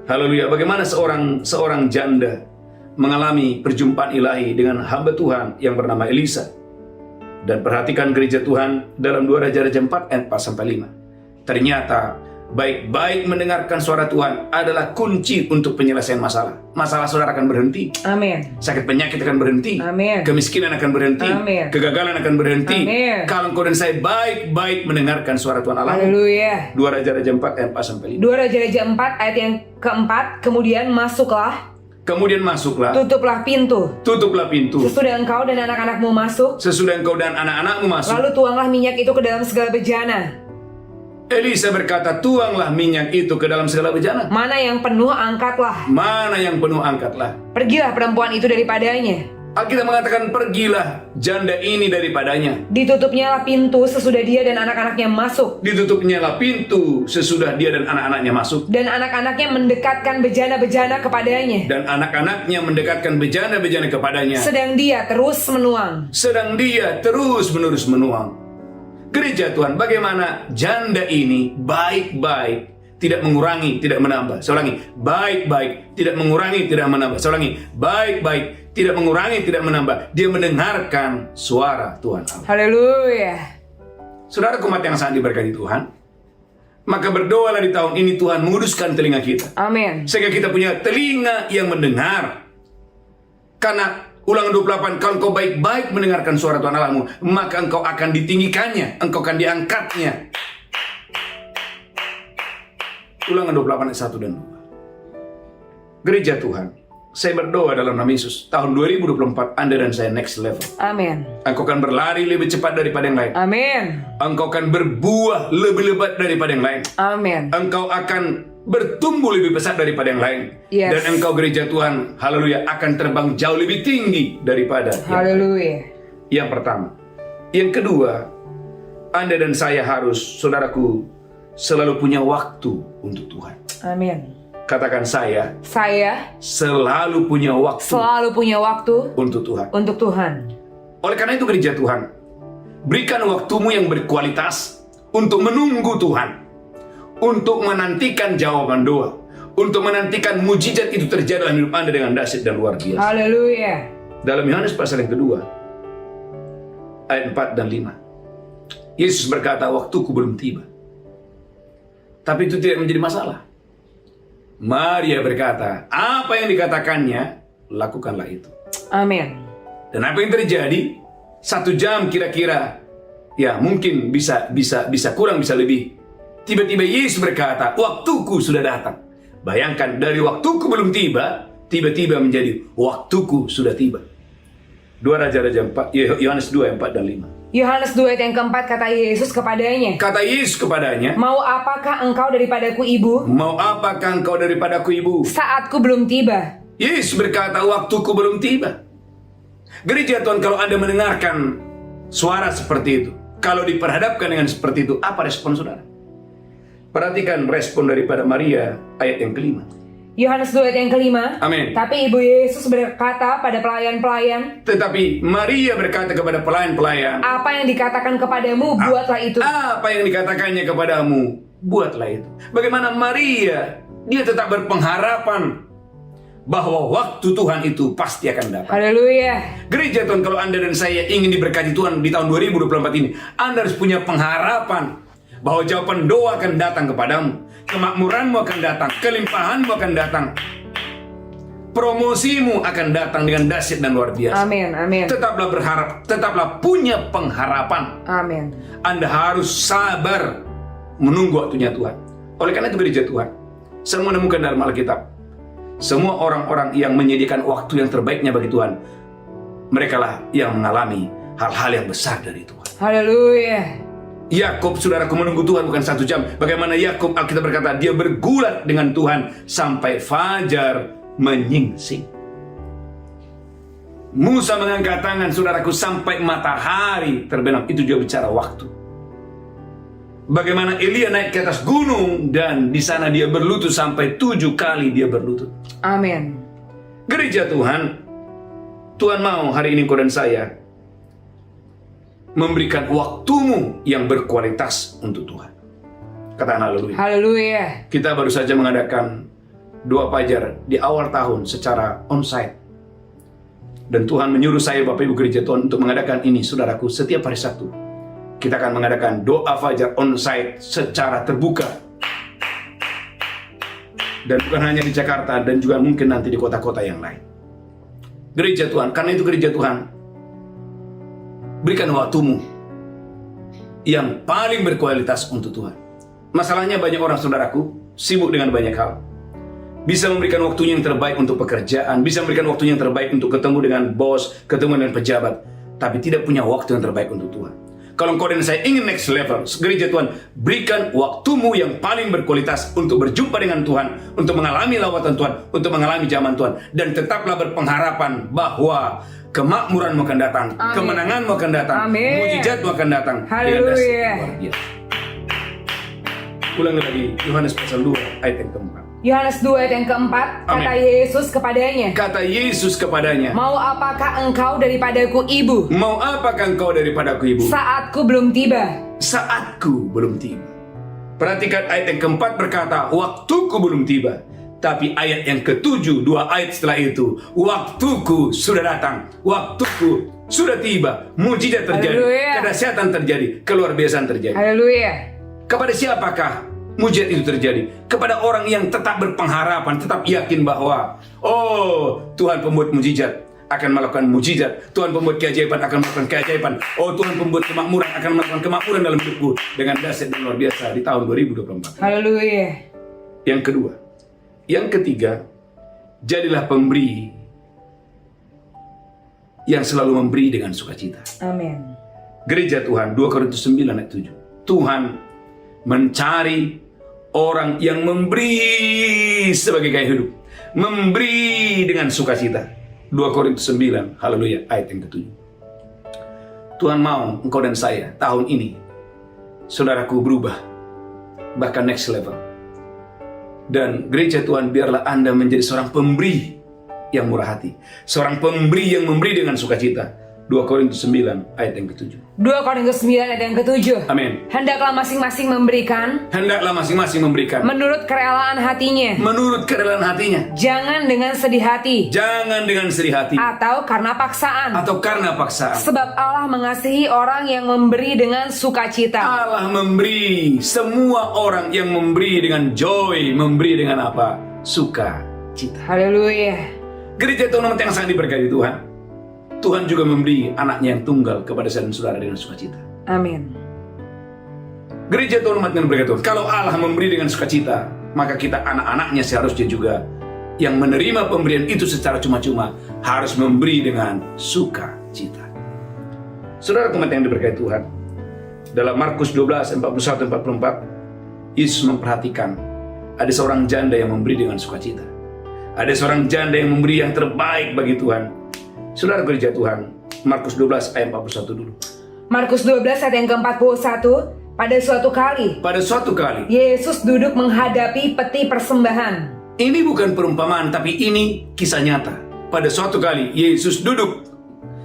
haleluya, bagaimana seorang janda mengalami perjumpaan ilahi dengan hamba Tuhan yang bernama Elisa. Dan perhatikan gereja Tuhan dalam 2 Raja-Raja 4 ayat 4-5. Ternyata baik-baik mendengarkan suara Tuhan adalah kunci untuk penyelesaian masalah. Masalah saudara akan berhenti. Amin. Sakit penyakit akan berhenti. Amin. Kemiskinan akan berhenti. Amin. Kegagalan akan berhenti. Amin. Kalau engkau dan saya baik-baik mendengarkan suara Tuhan Allah. Haleluya. 2 Raja-Raja 4 ayat 4-5. 2 Raja-Raja 4 ayat yang keempat, kemudian masuklah, tutuplah pintu. Tutuplah pintu. Sesudah engkau dan anak-anakmu masuk, Sesudah engkau dan anak-anakmu masuk. lalu tuanglah minyak itu ke dalam segala bejana. Elisa berkata, tuanglah minyak itu ke dalam segala bejana. Mana yang penuh, angkatlah. Mana yang penuh, angkatlah. Pergilah perempuan itu daripadanya. Alkitab mengatakan, pergilah janda ini daripadanya. Ditutupnyalah pintu sesudah dia dan anak-anaknya masuk. Ditutupnyalah pintu sesudah dia dan anak-anaknya masuk. Dan anak-anaknya mendekatkan bejana-bejana kepadanya. Dan anak-anaknya mendekatkan bejana-bejana kepadanya. Sedang dia terus menuang. Sedang dia terus-menerus menuang. Gereja Tuhan, bagaimana janda ini baik-baik, tidak mengurangi, tidak menambah. Saya ulangi, baik-baik, tidak mengurangi, tidak menambah. Saya ulangi, baik-baik, tidak mengurangi, tidak menambah. Dia mendengarkan suara Tuhan Allah. Haleluya. Saudara umat yang sangat diberkati Tuhan, maka berdoalah di tahun ini Tuhan menguduskan telinga kita. Amin. Sehingga kita punya telinga yang mendengar. Karena Ulangan 28, kalau engkau baik-baik mendengarkan suara Tuhan Allahmu, maka engkau akan ditinggikannya, engkau akan diangkatnya. Ulangan 28 ayat 1 dan 2. Gereja Tuhan, saya berdoa dalam nama Yesus, tahun 2024 Anda dan saya next level. Amin. Engkau akan berlari lebih cepat daripada yang lain. Amin. Engkau akan berbuah lebih lebat daripada yang lain. Amin. Engkau akan bertumbuh lebih besar daripada yang lain. Yes. Dan engkau gereja Tuhan, haleluya, akan terbang jauh lebih tinggi daripada yang lain. Haleluya. Yang pertama. Yang kedua, Anda dan saya harus, saudaraku, selalu punya waktu untuk Tuhan. Amin. Katakan saya selalu punya waktu untuk Tuhan. Untuk Tuhan. Oleh karena itu gereja Tuhan, berikan waktumu yang berkualitas untuk menunggu Tuhan, untuk menantikan jawaban doa, untuk menantikan mujizat itu terjadi dalam hidup Anda dengan dahsyat dan luar biasa. Haleluya. Dalam Yohanes pasal yang kedua, ayat 4 dan 5, Yesus berkata, waktuku belum tiba. Tapi itu tidak menjadi masalah. Maria berkata, apa yang dikatakannya, lakukanlah itu. Amin. Dan apa yang terjadi? 1 jam kira-kira, ya mungkin bisa kurang, bisa lebih. Tiba-tiba Yesus berkata, waktuku sudah datang. Bayangkan, dari waktuku belum tiba, tiba-tiba menjadi waktuku sudah tiba. 2 Raja-Raja 4, Yohanes 2 ayat 4 dan 5. Yohanes 2 ayat yang keempat, kata Yesus kepadanya. Kata Yesus kepadanya, mau apakah engkau daripadaku, Ibu? mau apakah engkau daripadaku, Ibu? Saatku belum tiba. Yesus berkata, waktuku belum tiba. Gereja Tuhan, kalau Anda mendengarkan suara seperti itu, kalau diperhadapkan dengan seperti itu, apa respon saudara? Perhatikan respon daripada Maria ayat yang kelima. Yohanes 2 ayat yang kelima. Amin. Tapi Ibu Yesus berkata pada pelayan-pelayan, Tetapi Maria berkata kepada pelayan-pelayan, apa yang dikatakan kepadamu, buatlah itu. apa yang dikatakannya kepadamu, buatlah itu. Bagaimana Maria, dia tetap berpengharapan bahwa waktu Tuhan itu pasti akan datang. Haleluya. Gereja Tuhan, kalau Anda dan saya ingin diberkati Tuhan di tahun 2024 ini, Anda harus punya pengharapan bahwa jawaban doa akan datang kepadamu, kemakmuranmu akan datang, kelimpahanmu akan datang, promosimu akan datang dengan dahsyat dan luar biasa. Amin, amin. Tetaplah berharap, tetaplah punya pengharapan. Amin. Anda harus sabar menunggu waktunya Tuhan. Oleh karena itu gereja Tuhan, saya menemukan dalam Alkitab, semua orang-orang yang menyediakan waktu yang terbaiknya bagi Tuhan, merekalah yang mengalami hal-hal yang besar dari Tuhan. Haleluya. Yakub, saudaraku, menunggu Tuhan bukan 1 jam. Bagaimana Yakub, Alkitab berkata, dia bergulat dengan Tuhan sampai fajar menyingsing. Musa mengangkat tangan, saudaraku, sampai matahari terbenam. Itu juga bicara waktu. Bagaimana Elia naik ke atas gunung dan di sana dia berlutut sampai 7 kali dia berlutut. Amin. Gereja Tuhan, Tuhan mau hari ini kau dan saya memberikan waktumu yang berkualitas untuk Tuhan. Katakan haleluya. Haleluya. Kita baru saja mengadakan doa fajar di awal tahun secara onsite. Dan Tuhan menyuruh saya, Bapak Ibu Gereja Tuhan, untuk mengadakan ini, saudaraku, setiap hari Sabtu. Kita akan mengadakan doa fajar onsite secara terbuka. Dan bukan hanya di Jakarta, dan juga mungkin nanti di kota-kota yang lain. Gereja Tuhan, karena itu Gereja Tuhan, berikan waktumu yang paling berkualitas untuk Tuhan. Masalahnya banyak orang, saudaraku, sibuk dengan banyak hal. Bisa memberikan waktunya yang terbaik untuk pekerjaan, bisa memberikan waktunya yang terbaik untuk ketemu dengan bos, ketemu dengan pejabat, tapi tidak punya waktu yang terbaik untuk Tuhan. Kalau engkau dan saya ingin next level, Gereja Tuhan, berikan waktumu yang paling berkualitas untuk berjumpa dengan Tuhan, untuk mengalami lawatan Tuhan, untuk mengalami zaman Tuhan, dan tetaplah berpengharapan bahwa kemakmuranmu akan datang, Amin. kemenanganmu akan datang, Amin. mujizatmu akan datang. Haleluya. Ulangi lagi, Yohanes pasal 2 ayat yang keempat. Yohanes 2 ayat yang keempat, kata Yesus kepadanya, Kata Yesus kepadanya, mau apakah engkau daripadaku, Ibu? mau apakah engkau daripadaku, Ibu? Saatku belum tiba. Saatku belum tiba. Perhatikan ayat yang keempat berkata, waktuku belum tiba. Tapi ayat yang ketujuh, 2 ayat setelah itu, waktuku sudah datang, waktuku sudah tiba. Mujizat terjadi, Haleluya. kedahsyatan terjadi, keluar biasaan terjadi. Haleluya. Kepada siapakah mujizat itu terjadi? Kepada orang yang tetap berpengharapan, tetap yakin bahwa, oh, Tuhan pembuat mujizat akan melakukan mujizat. Tuhan pembuat keajaiban akan melakukan keajaiban. Oh, Tuhan pembuat kemakmuran akan melakukan kemakmuran dalam hidupku dengan dahsyat dan luar biasa di tahun 2024. Haleluya. Yang kedua, yang ketiga, jadilah pemberi yang selalu memberi dengan sukacita. Amin. Gereja Tuhan, 2 Korintus 9 ayat 7. Tuhan mencari orang yang memberi sebagai gaya hidup, memberi dengan sukacita. 2 Korintus 9, haleluya, ayat yang ke-7. Tuhan mau engkau dan saya tahun ini, saudaraku, berubah, bahkan next level. Dan gereja Tuhan, biarlah Anda menjadi seorang pemberi yang murah hati, seorang pemberi yang memberi dengan sukacita. 2 Korintus 9 ayat yang ke-7. 2 Korintus 9 ayat yang ke-7. Amin. Hendaklah masing-masing memberikan Hendaklah masing-masing memberikan menurut kerelaan hatinya, menurut kerelaan hatinya, jangan dengan sedih hati jangan dengan sedih hati atau karena paksaan. atau karena paksaan. Sebab Allah mengasihi orang yang memberi dengan sukacita. Allah memberi, semua orang yang memberi dengan joy, memberi dengan apa? Sukacita. Haleluya. Gereja Tuhan yang sangat diberkati Tuhan. Tuhan juga memberi anaknya yang tunggal kepada saya dan saudara dengan sukacita. Amin. Gereja Tuhan yang berkata, kalau Allah memberi dengan sukacita, maka kita anak-anaknya seharusnya juga yang menerima pemberian itu secara cuma-cuma harus memberi dengan sukacita. Saudara yang diberkati Tuhan, dalam Markus 12, 41-44, Yesus memperhatikan ada seorang janda yang memberi dengan sukacita. Ada seorang janda yang memberi yang terbaik bagi Tuhan. Saudara gereja Tuhan, Markus 12 ayat 41 dulu. Markus 12 ayat yang ke-41, pada suatu kali Yesus duduk menghadapi peti persembahan. Ini bukan perumpamaan, tapi ini kisah nyata. Pada suatu kali Yesus duduk,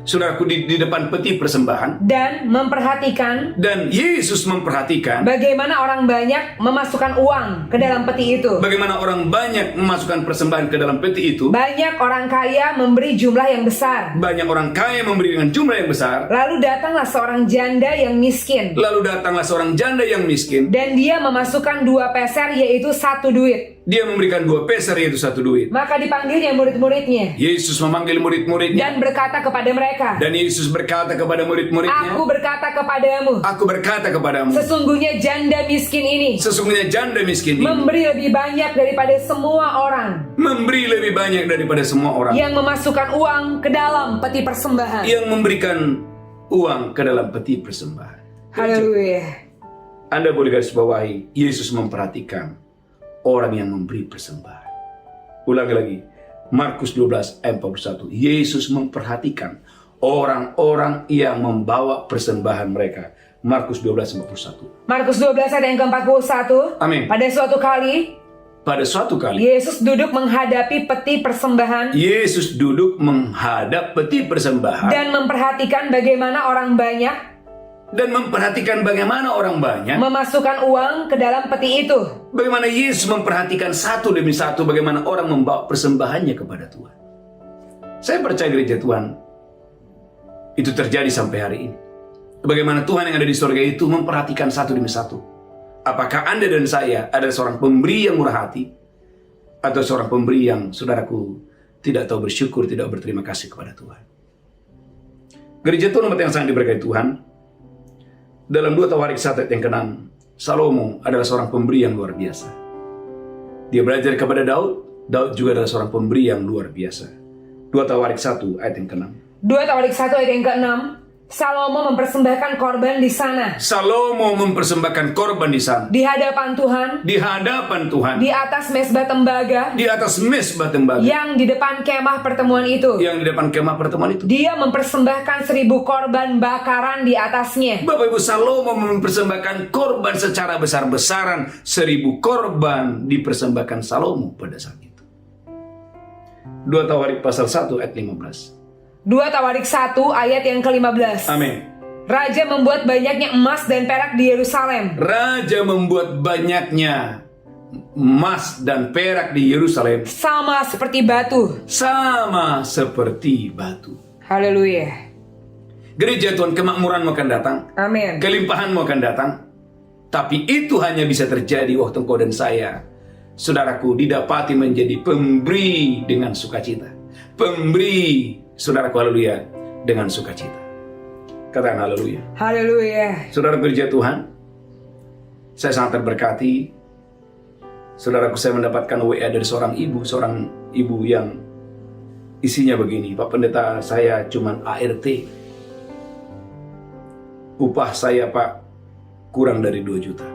saudaraku, di depan peti persembahan, dan memperhatikan, dan Yesus memperhatikan bagaimana orang banyak memasukkan uang ke dalam peti itu. Bagaimana orang banyak memasukkan persembahan ke dalam peti itu. Banyak orang kaya memberi jumlah yang besar. Banyak orang kaya memberi dengan jumlah yang besar. Lalu datanglah seorang janda yang miskin. Lalu datanglah seorang janda yang miskin. Dan dia memasukkan 2 peser, yaitu 1 duit. Dia memberikan 2 peser yaitu 1 duit. Maka dipanggilnya murid-muridnya Yesus memanggil murid-muridnya. dan berkata kepada mereka, Dan Yesus berkata kepada murid-muridnya, Aku berkata kepadamu, Aku berkata kepadamu, sesungguhnya janda miskin ini sesungguhnya janda miskin ini memberi lebih banyak daripada semua orang memberi lebih banyak daripada semua orang yang memasukkan uang ke dalam peti persembahan. yang memberikan uang ke dalam peti persembahan. Haleluya. Anda boleh garis bawahi, Yesus memperhatikan orang yang memberi persembahan. Ulangi lagi, Markus 12 ayat 41. Yesus memperhatikan orang-orang yang membawa persembahan mereka. Markus 12 ayat 41. Markus 12 ayat yang ke-41. Amin. Pada suatu kali Yesus duduk menghadapi peti persembahan duduk menghadap peti persembahan dan memperhatikan bagaimana orang banyak memasukkan uang ke dalam peti itu. Bagaimana Yesus memperhatikan satu demi satu bagaimana orang membawa persembahannya kepada Tuhan. Saya percaya gereja Tuhan, itu terjadi sampai hari ini. Bagaimana Tuhan yang ada di surga itu memperhatikan satu demi satu. Apakah Anda dan saya adalah seorang pemberi yang murah hati, atau seorang pemberi yang, saudaraku, tidak tahu bersyukur, tidak berterima kasih kepada Tuhan. Gereja Tuhan umat yang sangat diberkati Tuhan, dalam 2 Tawarik 1 ayat yang ke-6, Salomo adalah seorang pemberi yang luar biasa. Dia belajar kepada Daud juga adalah seorang pemberi yang luar biasa. 2 Tawarik 1 ayat yang ke-6. 2 Tawarik 1 ayat yang ke-6, Salomo mempersembahkan korban di sana. Di hadapan Tuhan. Di atas mezbah tembaga. Yang di depan kemah pertemuan itu. Dia mempersembahkan 1000 korban bakaran di atasnya. Bapak Ibu, Salomo mempersembahkan korban secara besar-besaran. 1000 korban dipersembahkan Salomo pada saat itu. 2 Tawarik pasal 1 ayat 15. 2 Tawarik 1 ayat yang ke-15. Amin. Raja membuat banyaknya emas dan perak di Yerusalem. Sama seperti batu. Haleluya. Gereja Tuhan, kemakmuranmu akan datang. Amin. Kelimpahanmu akan datang. Tapi itu hanya bisa terjadi waktu engkau dan saya, saudaraku, didapati menjadi pemberi dengan sukacita. Pemberi, saudaraku, haleluya, dengan sukacita. Katakan haleluya. Haleluya. Saudara gereja Tuhan, saya sangat terberkati. Saudaraku, saya mendapatkan WA dari seorang ibu yang isinya begini, Pak Pendeta, saya cuman ART. Upah saya, Pak, kurang dari 2 juta.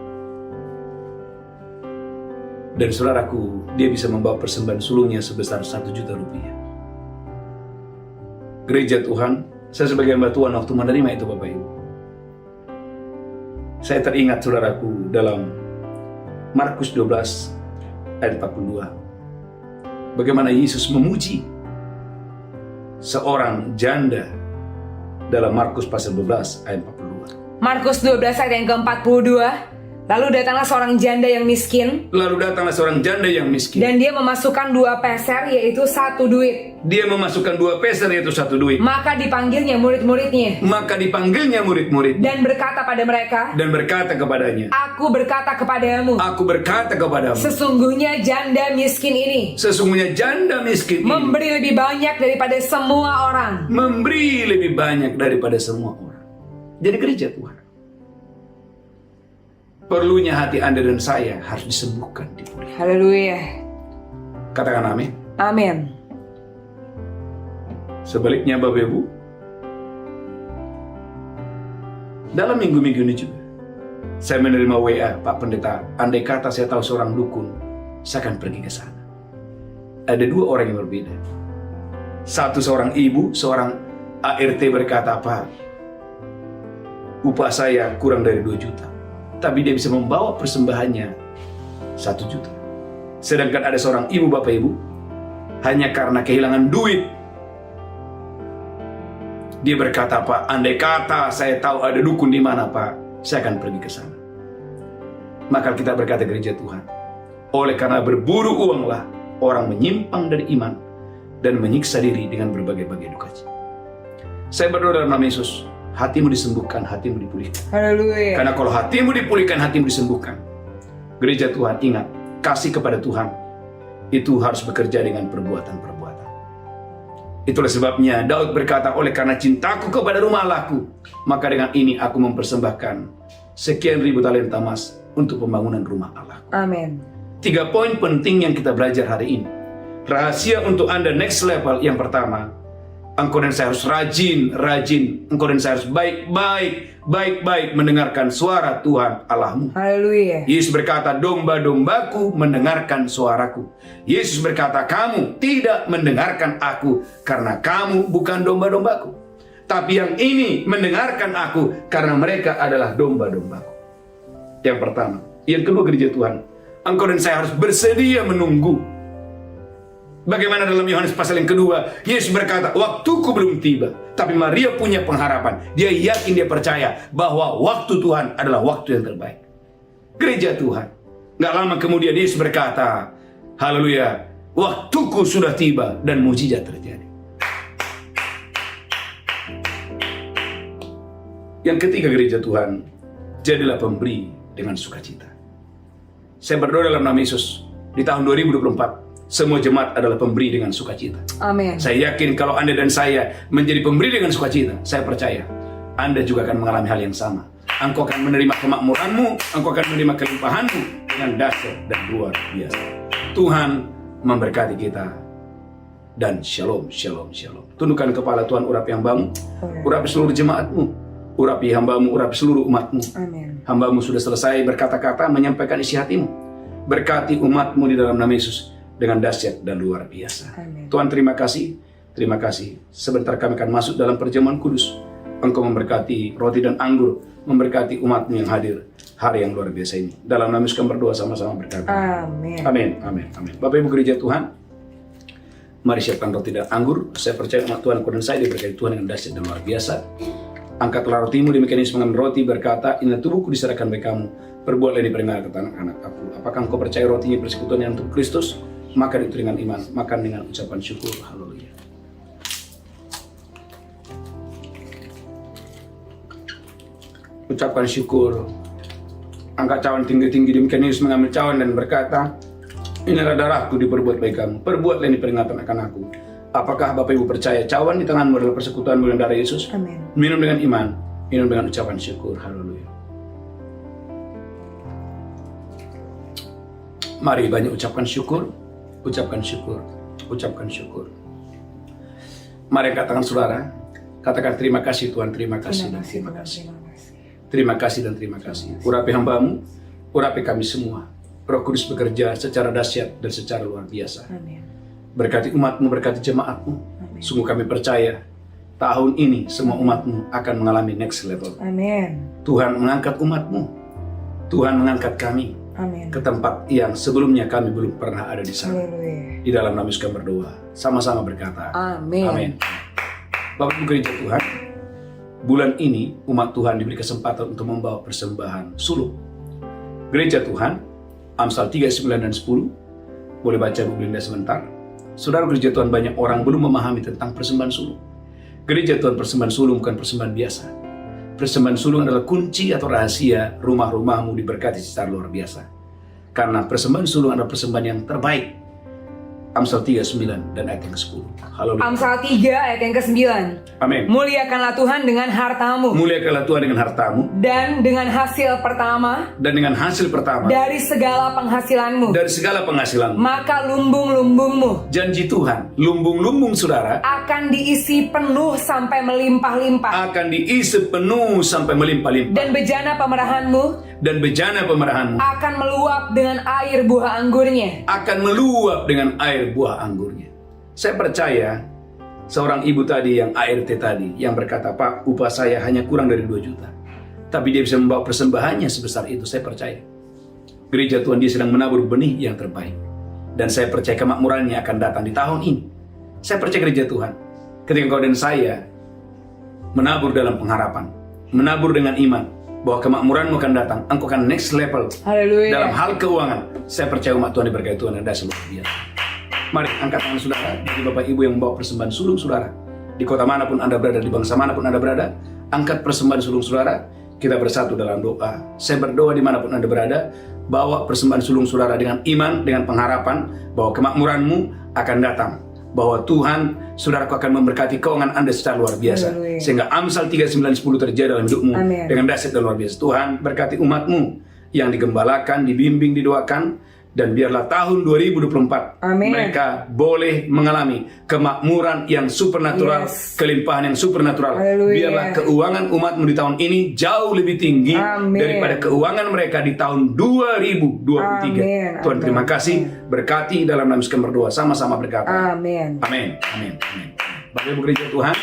Dan saudaraku, dia bisa membawa persembahan sulungnya sebesar 1 juta rupiah. Gereja Tuhan, saya sebagai hamba Tuhan waktu menerima itu, Bapak Ibu, saya teringat, saudaraku, dalam Markus 12 ayat 42, bagaimana Yesus memuji seorang janda dalam Markus pasal 12 ayat 42. Markus 12 ayat yang ke-42. Lalu datanglah seorang janda yang miskin. Dan dia memasukkan 2 peser, yaitu 1 duit. Maka dipanggilnya murid-muridnya. Dan berkata pada mereka. Kepadanya. Aku berkata kepadamu. Sesungguhnya janda miskin ini. Memberi lebih banyak daripada semua orang. Jadi gereja Tuhan, perlunya hati Anda dan saya harus disembuhkan, dipulihkan. Haleluya. Katakan amin. Amin. Sebaliknya, Bapak Ibu, dalam minggu-minggu ini juga saya menerima WA, Pak Pendeta, andai kata saya tahu seorang dukun, saya akan pergi ke sana. Ada 2 orang yang berbeda. Satu seorang ibu, seorang ART berkata, Pak, upah saya kurang dari 2 juta. Tapi dia bisa membawa persembahannya 1 juta. Sedangkan ada seorang ibu, Bapak Ibu, hanya karena kehilangan duit, dia berkata, Pak, andai kata saya tahu ada dukun di mana, Pak, saya akan pergi ke sana. Maka kita berkata, gereja Tuhan, oleh karena berburu uanglah orang menyimpang dari iman dan menyiksa diri dengan berbagai-bagai duka cita. Saya berdoa dalam nama Yesus, hatimu disembuhkan, hatimu dipulihkan. Haleluya. Karena kalau hatimu dipulihkan, hatimu disembuhkan. Gereja Tuhan, ingat, kasih kepada Tuhan itu harus bekerja dengan perbuatan-perbuatan. Itulah sebabnya Daud berkata, oleh karena cintaku kepada rumah Allahku, maka dengan ini aku mempersembahkan sekian ribu talenta emas untuk pembangunan rumah Allahku. Amin. 3 poin penting yang kita belajar hari ini. Rahasia untuk Anda next level yang pertama, engkau dan saya harus rajin. Engkau dan saya harus baik-baik mendengarkan suara Tuhan Allahmu. Haleluya. Yesus berkata, domba-dombaku mendengarkan suaraku. Yesus berkata, kamu tidak mendengarkan aku karena kamu bukan domba-dombaku. Tapi yang ini mendengarkan aku karena mereka adalah domba-dombaku. Yang pertama. Yang kedua, gereja Tuhan, engkau dan saya harus bersedia menunggu. Bagaimana dalam Yohanes pasal yang kedua, Yesus berkata, waktuku belum tiba. Tapi Maria punya pengharapan. Dia yakin, dia percaya bahwa waktu Tuhan adalah waktu yang terbaik. Gereja Tuhan, gak lama kemudian Yesus berkata, haleluya, waktuku sudah tiba dan mujizat terjadi. Yang ketiga, gereja Tuhan, jadilah pemberi dengan sukacita. Saya berdoa dalam nama Yesus, di tahun 2024, semua jemaat adalah pemberi dengan sukacita. Amin. Saya yakin kalau Anda dan saya menjadi pemberi dengan sukacita, saya percaya Anda juga akan mengalami hal yang sama. Engkau akan menerima kemakmuranmu, engkau akan menerima kelimpahanmu dengan dahsyat dan luar biasa. Tuhan memberkati kita. Dan shalom, shalom, shalom. Tundukkan kepala Tuhan, urapi hambamu, urapi seluruh jemaatmu, urapi hambamu, urapi seluruh umatmu. Amin. Hambamu sudah selesai berkata-kata, menyampaikan isi hatimu. Berkati umatmu di dalam nama Yesus dengan dahsyat dan luar biasa. Amin. Tuhan, terima kasih. Terima kasih. Sebentar kami akan masuk dalam perjamuan kudus. Engkau memberkati roti dan anggur, memberkati umatmu yang hadir hari yang luar biasa ini. Dalam nama Yesus kami berdoa sama-sama berkata. Amin. Amin. Amin. Amin. Bapak Ibu gereja Tuhan, mari siapkan roti dan anggur. Saya percaya umat Tuhan, engkau dan saya diberkati Tuhan dengan dahsyat dan luar biasa. Angkatlah rotimu, demikian Yesus mengambil roti berkata, inilah tubuhku diserahkan bagi kamu. Perbuatlah ini peringatan anak-anak aku. Apakah engkau percaya rotinya persekutuan yang untuk Kristus? Makan itu dengan iman, makan dengan ucapan syukur. Haleluya. Ucapkan syukur. Angkat cawan tinggi-tinggi, demikian Yesus mengambil cawan dan berkata, inilah darahku diperbuat bagi kamu. Perbuatlah ini peringatan akan aku. Apakah Bapak Ibu percaya cawan di tanganmu adalah persekutuan dengan darah Yesus? Amin. Minum dengan iman, minum dengan ucapan syukur. Haleluya. Mari banyak ucapkan syukur. Ucapkan syukur, ucapkan syukur. Mari katakan saudara, katakan terima kasih Tuhan, terima kasih dan terima kasih. Terima kasih dan terima kasih. Urapi hambamu, urapi kami semua. Roh Kudus bekerja secara dahsyat dan secara luar biasa. Amin. Berkati umatmu, berkati jemaatmu. Amin. Sungguh kami percaya, tahun ini semua umatmu akan mengalami next level. Amin. Tuhan mengangkat umatmu, Tuhan mengangkat kami. Amin. Ke tempat yang sebelumnya kami belum pernah ada di sana. Haleluya. Di dalam nama Yesus kami berdoa, sama-sama berkata, Amin. Amin. Bapak Ibu gereja Tuhan, bulan ini umat Tuhan diberi kesempatan untuk membawa persembahan suluk. Gereja Tuhan, Amsal 3, 9 dan 10. Boleh baca Bu Belinda sebentar. Saudara gereja Tuhan, banyak orang belum memahami tentang persembahan suluk. Gereja Tuhan, persembahan suluk bukan persembahan biasa. Persembahan sulung adalah kunci atau rahasia rumah-rumahmu diberkati secara luar biasa. Karena persembahan sulung adalah persembahan yang terbaik. Amsal 3, 9 dan ayat yang ke-10. Haleluya. Amsal 3 ayat yang ke-9. Amin. Muliakanlah Tuhan dengan hartamu. Muliakanlah Tuhan dengan hartamu. Dan dengan hasil pertama. Dan dengan hasil pertama. Dari segala penghasilanmu. Dari segala penghasilanmu. Maka lumbung-lumbungmu. Janji Tuhan, lumbung-lumbung saudara akan diisi penuh sampai melimpah-limpah. akan diisi penuh sampai melimpah-limpah. Dan bejana pemerahanmu. Dan bejana pemerahanmu akan meluap dengan air buah anggurnya. akan meluap dengan air buah anggurnya. Saya percaya seorang ibu tadi yang ART tadi yang berkata, Pak, upah saya hanya kurang dari 2 juta. Tapi dia bisa membawa persembahannya sebesar itu. Saya percaya gereja Tuhan, dia sedang menabur benih yang terbaik. Dan saya percaya kemakmurannya akan datang di tahun ini. Saya percaya gereja Tuhan, ketika kau dan saya menabur dalam pengharapan, menabur dengan iman, bahwa kemakmuranmu akan datang, engkau akan next level. Haleluya. Dalam hal keuangan, saya percaya umat Tuhan diberkati Tuhan dan dahsyat luar biasa. Mari angkat tangan saudara, bagi Bapak Ibu yang membawa persembahan sulung saudara, di kota manapun Anda berada, di bangsa manapun Anda berada, angkat persembahan sulung saudara. Kita bersatu dalam doa. Saya berdoa dimanapun Anda berada, bawa persembahan sulung saudara dengan iman, dengan pengharapan bahwa kemakmuranmu akan datang. Bahwa Tuhan, saudaraku akan memberkati keuangan Anda secara luar biasa. Haleluya. Sehingga Amsal 3:9-10 terjadi dalam hidupmu Amin. dengan dahsyat dan luar biasa. Tuhan berkati umatmu yang digembalakan, dibimbing, didoakan. Dan biarlah tahun 2024 Amin. mereka boleh mengalami kemakmuran yang supernatural, Yes. kelimpahan yang supernatural. Haleluya. Biarlah keuangan umatmu di tahun ini jauh lebih tinggi Amin. daripada keuangan mereka di tahun 2023. Amin. Tuhan, Amin. terima kasih. Berkati dalam nama Yesus kami berdoa, sama-sama berkata. Amin. Amin. Amin. Amin. Bapak Ibu gereja Tuhan,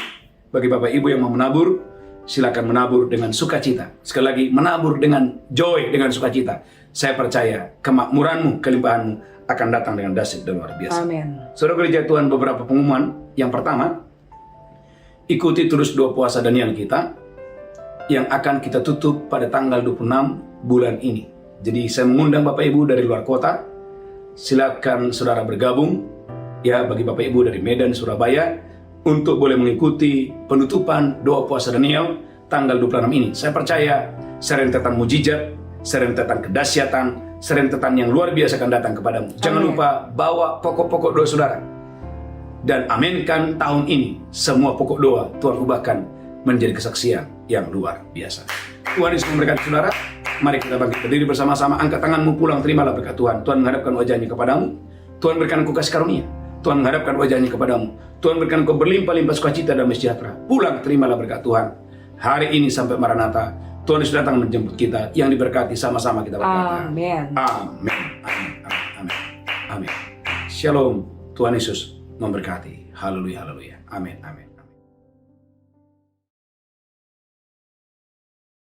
bagi Bapak Ibu yang mau menabur, silakan menabur dengan sukacita. Sekali lagi, menabur dengan joy, dengan sukacita. Saya percaya kemakmuranmu, kelimpahanmu akan datang dengan dahsyat dan luar biasa. Amin. Saudara gereja Tuhan, beberapa pengumuman. Yang pertama, ikuti terus doa puasa Daniel kita yang akan kita tutup pada tanggal 26 bulan ini. Jadi saya mengundang Bapak Ibu dari luar kota, silakan saudara bergabung ya, bagi Bapak Ibu dari Medan, Surabaya, untuk boleh mengikuti penutupan doa puasa Daniel tanggal 26 ini. Saya percaya serentetan mujizat, serentetan kedahsyatan, serentetan yang luar biasa akan datang kepadamu. Jangan Amin. lupa bawa pokok-pokok doa saudara. Dan aminkan tahun ini semua pokok doa Tuhan ubahkan menjadi kesaksian yang luar biasa. Tuhan Yesus memberkati saudara. Mari kita bangkit berdiri bersama-sama. Angkat tanganmu, pulang, terimalah berkat Tuhan. Tuhan menghadapkan wajahnya kepadamu. Tuhan berikan engkau kasih karunia. Tuhan menghadapkan wajahnya kepadamu. Tuhan berikan engkau berlimpah-limpah sukacita dan sejahtera. Pulang, terimalah berkat Tuhan. Hari ini sampai Maranatha, Tuhan Yesus datang menjemput kita. Yang diberkati sama-sama kita berkata. Amin. Amin. Amin. Amin. Amin. Amin. Shalom. Tuhan Yesus memberkati. Haleluya. Haleluya. Amin. Amin.